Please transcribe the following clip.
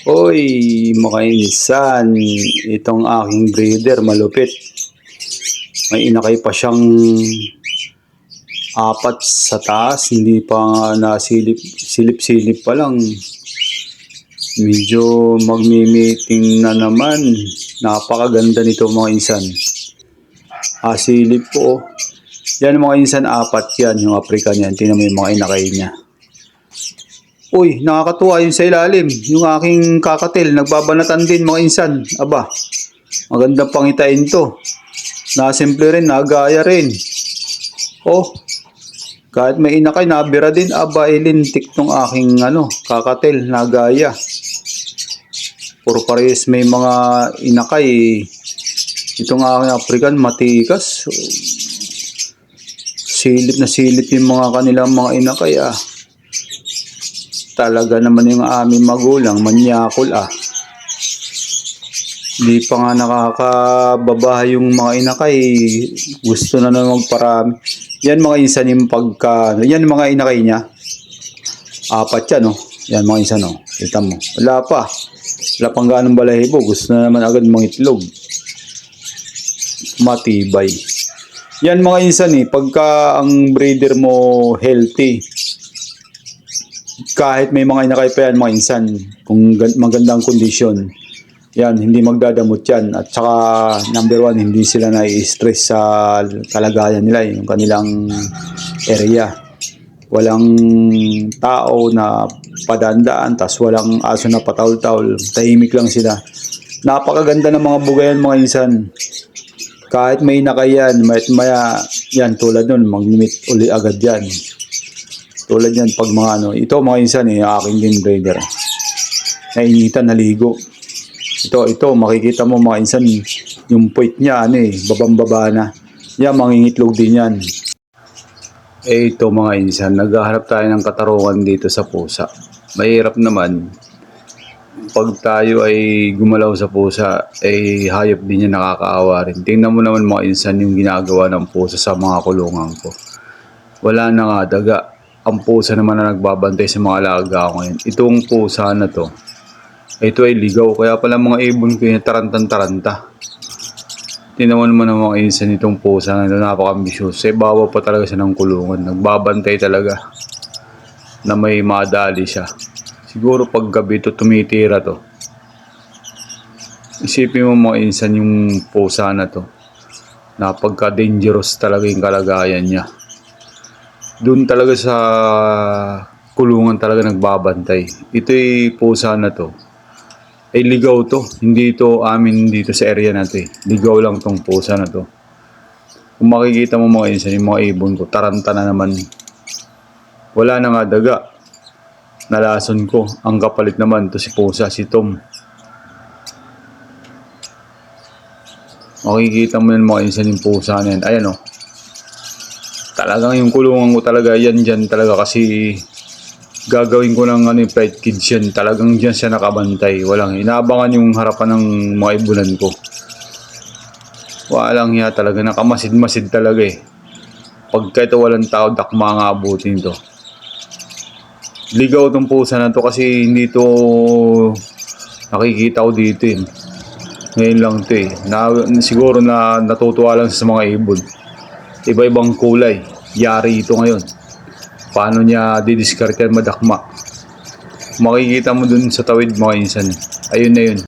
Oy, mga insan, itong aking breeder malupit. May inakay pa siyang apat sa taas, hindi pa silip-silip pa lang. Medyo magmi-meeting na naman. Napakaganda nito mga insan. Silip po. Yan mga insan, apat yan, yung African yan. Tingnan mo yung mga inakay niya. Uy, nakakatuwa yung sa ilalim. Yung aking kakatil, nagbabanatan din mga insan. Aba, magandang pangitain to. Nasimple rin, nagaya rin. Oh, kahit may inakay, nabira din. Aba, ilintik tong aking kakatil, nagaya. Puro parehas may mga inakay. Itong aking African, matikas. Silip na silip yung mga kanilang mga inakay Talaga naman yung aming magulang, manyakol Hindi pa nga nakakababa yung mga inakay. Gusto na naman magparami. Yan mga insan yung yan mga inakay niya. Apat yan Yan mga insan Kita mo. Wala pa. Wala pang ganong balahibo. Gusto na naman agad mangitlog. Matibay. Yan mga insan pagka ang breeder mo healthy, kahit may mga inakay pa yan mga insan, kung magandang kondisyon, yan, hindi magdadamot yan. At saka number one, hindi sila nai-stress sa kalagayan nila, yung kanilang area. Walang tao na padandaan, tas walang aso na pataul-taul, tahimik lang sila. Napakaganda ng mga bugayan mga insan. Kahit may inakay yan, maya yan, tulad nun, mag-meet uli agad yan. Tulad yan pag mga ito mga insan aking din breeder. Nainitan, naligo. Ito, makikita mo mga insan, yung point niya, babang-baba na. Yan, mangingitlog din yan. Ito mga insan, naghahanap tayo ng katarungan dito sa pusa. Mahirap naman. Pag tayo ay gumalaw sa pusa, hayop din yan, nakakaawa rin. Tingnan mo naman mga insan yung ginagawa ng pusa sa mga kulungan ko. Wala na nga daga. Ang pusa naman na nagbabantay sa mga alaga ko ngayon. Itong pusa na to, ito ay ligaw. Kaya pala mga ibon ko yung tarantan-taranta. Tingnan mo naman ang mga insan itong pusa na napaka-ambitious. Bawa pa talaga siya ng kulungan. Nagbabantay talaga na may madali siya. Siguro pag gabi ito tumitira to. Isipin mo mga insan yung pusa na to. Napagka-dangerous talaga yung kalagayan niya. Doon talaga sa kulungan talaga nagbabantay. Ito'y pusa na to. Ay ligaw to. Hindi to amin dito sa area na to Ligaw lang tong pusa na to. Kung makikita mo mga insan, yung mga ibon ko, taranta na naman. Wala na nga daga. Nalason ko. Ang kapalit naman to si pusa, si Tom. Makikita mo yan mga insan yung pusa na yan. Ayan talagang yung kulungan ko talaga yan dyan talaga kasi gagawin ko ng flight kids yan. Talagang dyan siya nakabantay. Walang inaabangan yung harapan ng mga ibunan ko. Walang hiya talaga. Nakamasid-masid talaga Pagka ito walang tao, dakma nga abutin to. Ligaw tong pusa na to kasi hindi to nakikita ko dito Ngayon lang to siguro na natutuwa lang sa mga ibon. Iba-ibang kulay. Yari ito ngayon. Paano niya didiscard yan madakma? Makikita mo dun sa tawid mga insan. Ayun na yun.